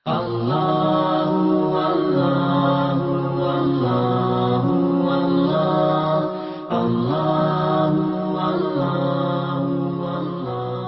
Allahu Allahu Allahu Allah Allahu Allahu Allahu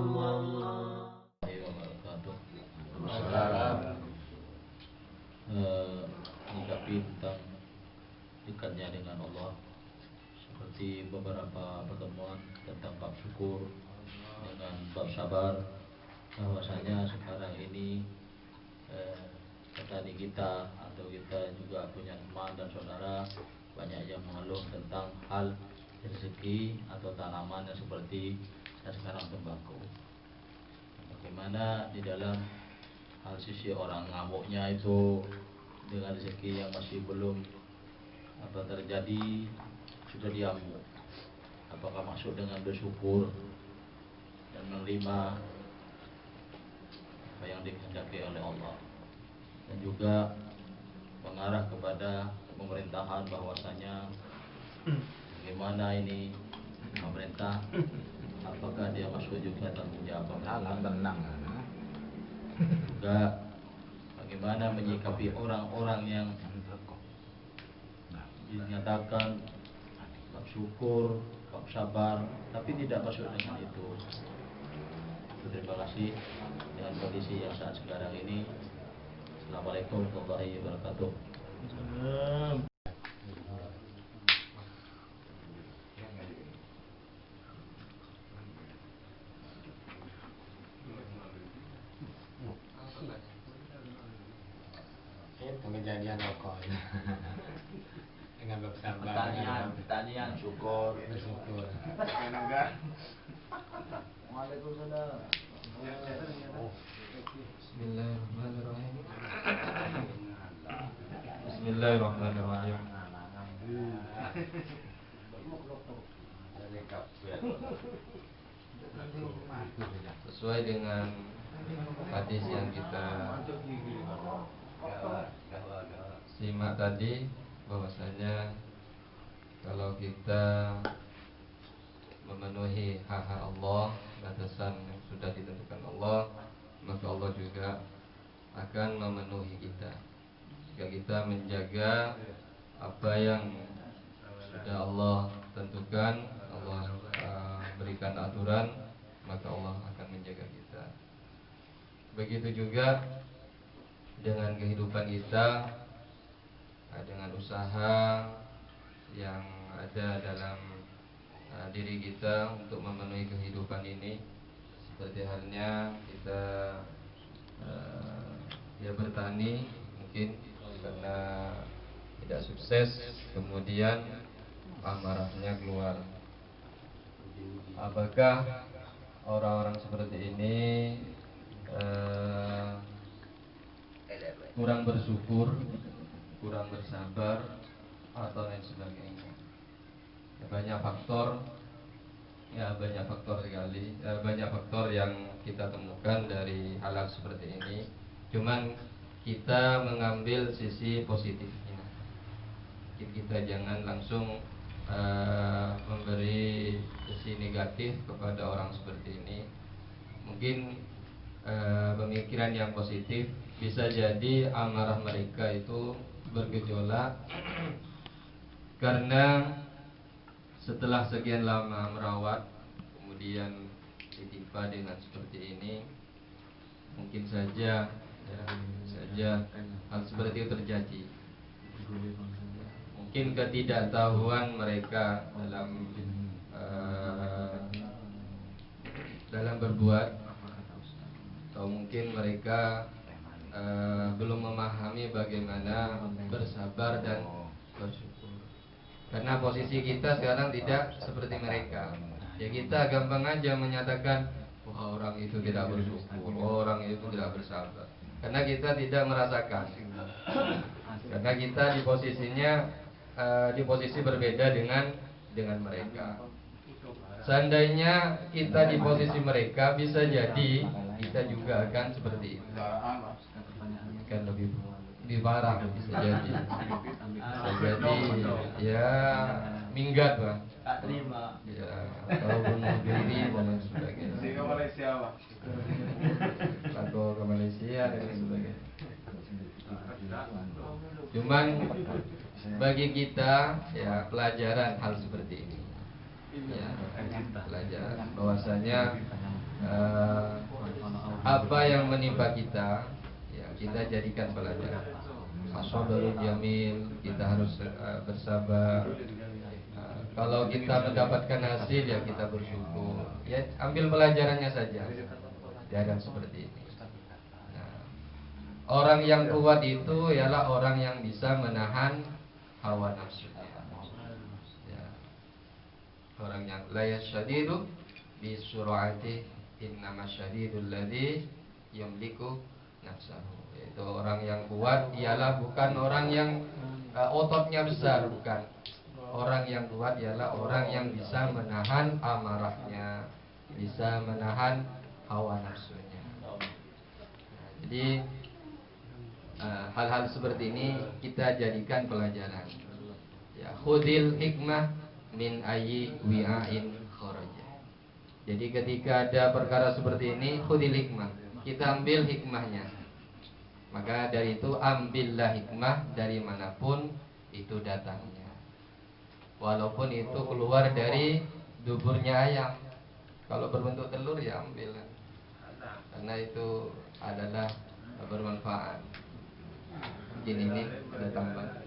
Allah. Menyikapi tentang dekatnya dengan Allah, seperti beberapa pertemuan tentang bab syukur dengan bab sabar, bahwasanya sekarang ini petani kita atau kita juga punya teman dan saudara banyak yang mengeluh tentang hal rezeki atau tanaman yang seperti sekarang tembakau. Bagaimana di dalam hal sisi orang ngamuknya itu dengan rezeki yang masih belum terjadi sudah diamuk, apakah masuk dengan bersyukur dan menerima apa yang dikehendaki oleh Allah, dan juga mengarah kepada pemerintahan bahwasanya bagaimana ini pemerintah, apakah dia masuk juga tanggung jawab pemerintah, juga bagaimana menyikapi orang-orang yang dinyatakan bab syukur, bab sabar, tapi tidak masuk dengan itu. Terima kasih dengan kondisi yang saat sekarang ini. Assalamualaikum warahmatullahi wabarakatuh. Kejadian rokok dengan bersabar, Pertanian syukur. bersyukur. Waalaikumsalam. Bismillahirrahmanirrahim. Bismillahirrahmanirrahim. Sesuai dengan hadis yang kita simak tadi, bahwasanya kalau kita memenuhi hak-hak Allah, batasan yang sudah ditentukan Allah, maka Allah juga akan memenuhi kita. Jika kita menjaga apa yang sudah Allah tentukan, Allah berikan aturan, maka Allah akan menjaga kita. Begitu juga dengan kehidupan kita, dengan usaha yang ada dalam diri kita untuk memenuhi kehidupan ini. Seperti halnya kita bertani, mungkin karena tidak sukses, kemudian amarahnya keluar. Apakah orang-orang seperti ini kurang bersyukur, kurang bersabar, atau lain sebagainya? Banyak faktor sekali, banyak faktor yang kita temukan dari hal seperti ini. Cuman kita mengambil sisi positifnya. Kita jangan langsung memberi sisi negatif kepada orang seperti ini. Mungkin pemikiran yang positif bisa jadi amarah mereka itu bergejolak karena setelah sekian lama merawat, kemudian ditimpa dengan seperti ini, mungkin saja hal seperti itu terjadi. Mungkin ketidaktahuan mereka dalam berbuat, atau mungkin mereka belum memahami bagaimana bersabar dan bersyukur. Karena posisi kita sekarang tidak seperti mereka. Ya, kita gampang aja menyatakan, wah, orang itu tidak bersyukur, orang itu tidak bersabar. Karena kita tidak merasakan. Karena kita di posisinya di posisi berbeda dengan mereka. Seandainya kita di posisi mereka, bisa jadi kita juga akan seperti itu. Akan lebih parah, bisa jadi. Ya minggat, Bang. Tak terima. Ya, atau bunuh diri dan lain sebagainya. aku ke Malaysia dan sebagainya. Cuman bagi kita ya pelajaran hal seperti ini. Ya, pelajaran bahwasanya apa yang menimpa kita ya kita jadikan pelajaran. As-sabrul jamil, kita harus bersabar. Kalau kita mendapatkan hasil ya kita bersyukur. Ya ambil pelajarannya saja. Jangan seperti ini. Nah, orang yang kuat itu ialah orang yang bisa menahan hawa nafsunya. Ya. Orang yang la yasyadidu bi sur'ati innama syadidul ladzi yamliku nafsahu. Itu orang yang kuat ialah bukan orang yang ototnya besar, bukan. Orang yang kuat ialah orang yang bisa menahan amarahnya, bisa menahan hawa nafsunya. Nah, jadi hal-hal seperti ini kita jadikan pelajaran. Ya, khudil hikmah min ayyi wi'ain kharaja. Jadi ketika ada perkara seperti ini, khudil hikmah, kita ambil hikmahnya. Maka dari itu ambillah hikmah dari manapun itu datangnya. Walaupun itu keluar dari duburnya ayam. Kalau berbentuk telur ya ambil. Karena itu adalah bermanfaat. Mungkin ini ada tambahan.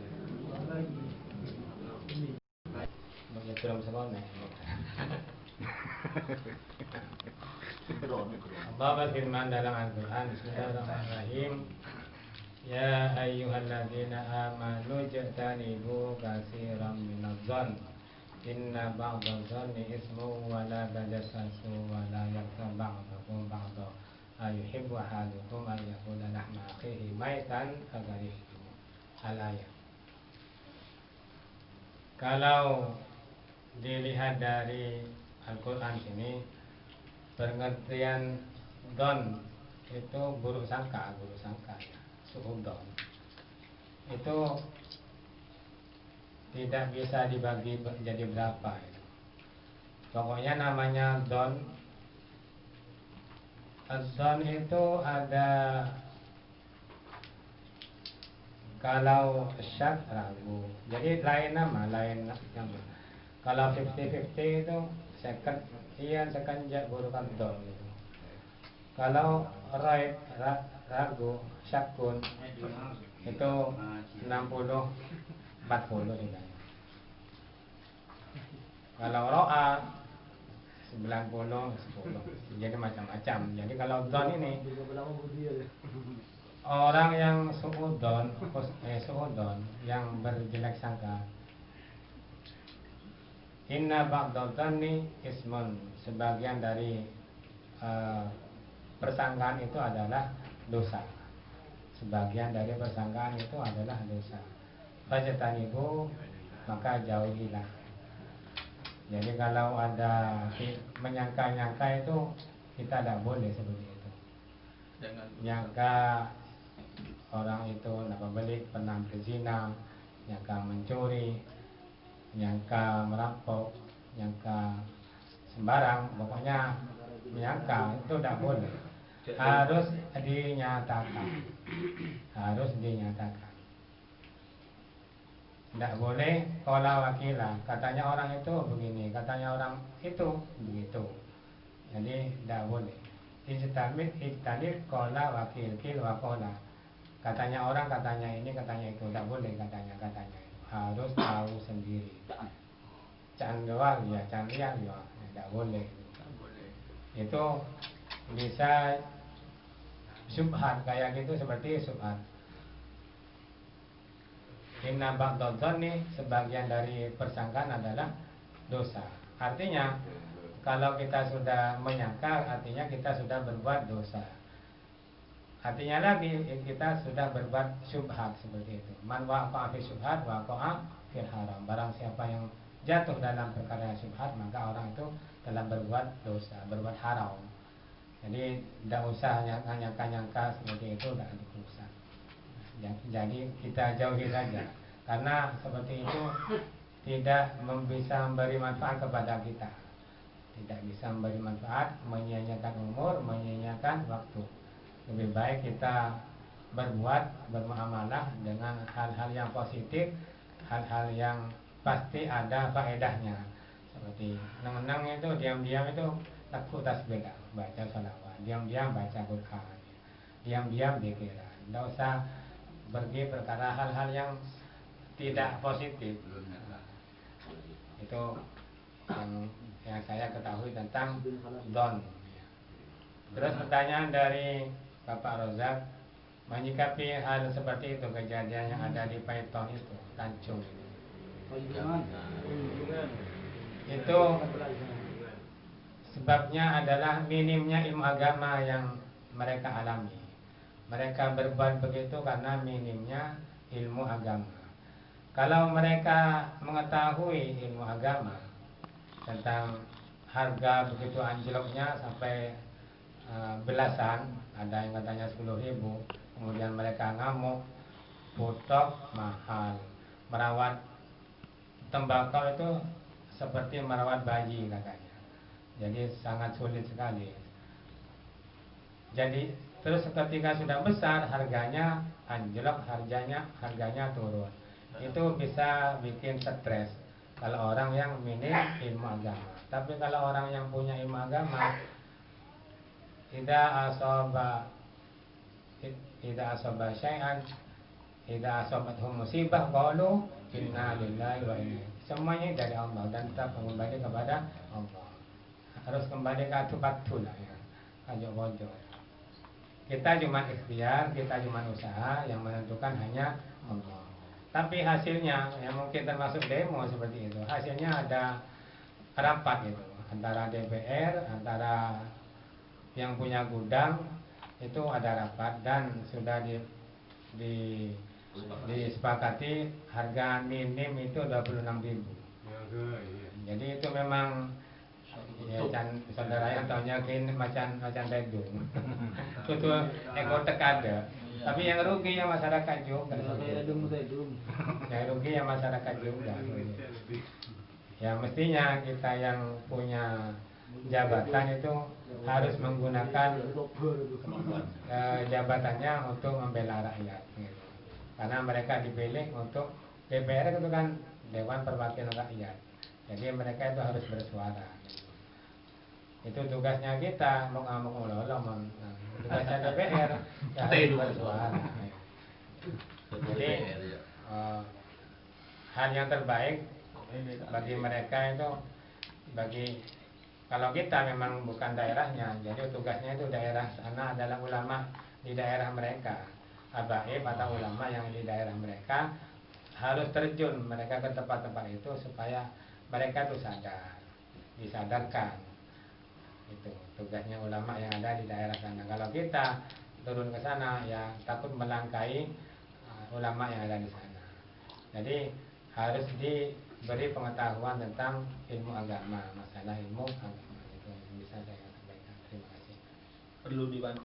Allah berfirman dalam Al-Quran, Bismillahirrahmanirrahim. Ya ayyuhalladzina amanu jtanibu katsiran minadh-dhann inna ba'dadh-dhanni ismun wa la tajassasu wa la yaghtab ba'dukum ba'dha ayuhibbu ahadukum an yakula lahma akhihi maitan fakarihtum. Al-ayat. Kalau dilihat dari Al-Quran ini, pengertian don itu buruk sangka ya. Suhudon itu tidak bisa dibagi jadi berapa ya. Pokoknya namanya don. Don itu ada, kalau syak ragu, jadi lain nama. Kalau 50-50 itu second iya second burukan don itu. Kalau right ragu syakun itu 60-40 juga. Kalau ro'a 90-10. Jadi macam-macam. Jadi kalau don ini orang yang suudon yang berjelek sangka, inna ba'dadh-dhanni ismun, sebagian dari persangkaan itu adalah dosa. Sebagian dari persangkaan itu adalah dosa. Fajtanibu, maka jauhilah. Jadi kalau ada menyangka-nyangka itu kita tidak boleh seperti itu. Jangan nyangka orang itu pernah berzina, nyangka mencuri, nyangka merampok, nyangka sembarang, pokoknya menyangka itu tidak boleh. Harus dinyatakan. Tidak boleh kola wakilah, katanya orang itu begini, katanya orang itu begitu. Jadi tidak boleh. Ijtanib kola wakil kil wakola. Katanya orang, katanya ini, katanya itu, tidak boleh katanya itu. Harus tahu sendiri. Canggawal ya, canggih ya, tidak boleh. Itu bisa subhat, kayak gitu, seperti subhat. Inna ba'dadh-dhanni, sebagian dari persangkaan adalah dosa. Artinya kalau kita sudah menyangka, artinya kita sudah berbuat dosa. Artinya lagi kita sudah berbuat syubhat seperti itu. Man waqa'a fi syubhat waqa'a fil haram. Barang siapa yang jatuh dalam perkara yang syubhat, maka orang itu telah berbuat dosa, berbuat haram. Jadi tidak usah nyangka-nyangka seperti itu, tidak usah. Jadi kita jauhi saja, karena seperti itu tidak bisa memberi manfaat kepada kita. Tidak bisa memberi manfaat, menyia-nyiakan umur, menyia-nyiakan waktu. lebih baik kita bermuamalah dengan hal-hal yang positif, hal-hal yang pasti ada faedahnya. Seperti nenang itu diam-diam itu takut tasbih, baca sholawat, diam-diam baca Quran, diam-diam zikir. Tidak usah pergi perkara hal-hal yang tidak positif. Itu yang saya ketahui tentang don. Terus pertanyaan dari Bapak Rozak, menyikapi hal seperti itu, kejadian yang ada di Python itu, Tancung itu sebabnya adalah minimnya ilmu agama yang mereka alami. Mereka berbuat begitu karena minimnya ilmu agama. Kalau mereka mengetahui ilmu agama tentang harga begitu anjloknya sampai belasan, ada yang katanya 10.000, kemudian mereka ngamuk, botok mahal, merawat tembakau itu seperti merawat bayi katanya, jadi sangat sulit sekali. Jadi terus ketika sudah besar harganya anjlok, harganya turun. Itu bisa bikin stres kalau orang yang minim ilmu agama. Tapi kalau orang yang punya ilmu agama, tidak asoba syai'an, tidak asobathum musibah, qalu inna lillahi wa inna ilaihi. Semuanya dari Allah dan tetap kembali kepada Allah. Harus kembali ke atu-atu lah ya. Ayo bodoh. Kita cuma ikhtiar, kita cuma usaha, yang menentukan hanya Allah. Tapi hasilnya, yang mungkin termasuk demo seperti itu, hasilnya ada rapat itu antara DPR, antara yang punya gudang, itu ada rapat dan sudah disepakati harga minim itu 26.000. Jadi itu memang ya saudara yang tahunya gini macam redung. Itu ekor tekada. Tapi yang rugi ya masyarakat juga. Yang rugi ya masyarakat juga. Ya mestinya kita yang punya jabatan itu harus menggunakan jabatannya untuk membela rakyat gitu. Karena mereka dipilih untuk DPR itu kan Dewan Perwakilan Rakyat, jadi mereka itu harus bersuara gitu. Itu tugasnya kita, mau ngamuk lolong, tugasnya DPR ya harus bersuara gitu. Jadi hal yang terbaik bagi mereka itu, kalau kita memang bukan daerahnya, jadi tugasnya itu daerah sana adalah ulama di daerah mereka, habaib atau ulama yang di daerah mereka harus terjun mereka ke tempat-tempat itu supaya mereka itu disadarkan. Itu tugasnya ulama yang ada di daerah sana. Kalau kita turun ke sana ya takut melangkai ulama yang ada di sana. Jadi harus diberi pengetahuan tentang ilmu agama, masalah ilmu agama. Itu yang bisa saya sampaikan. Terima kasih. Perlu dibantu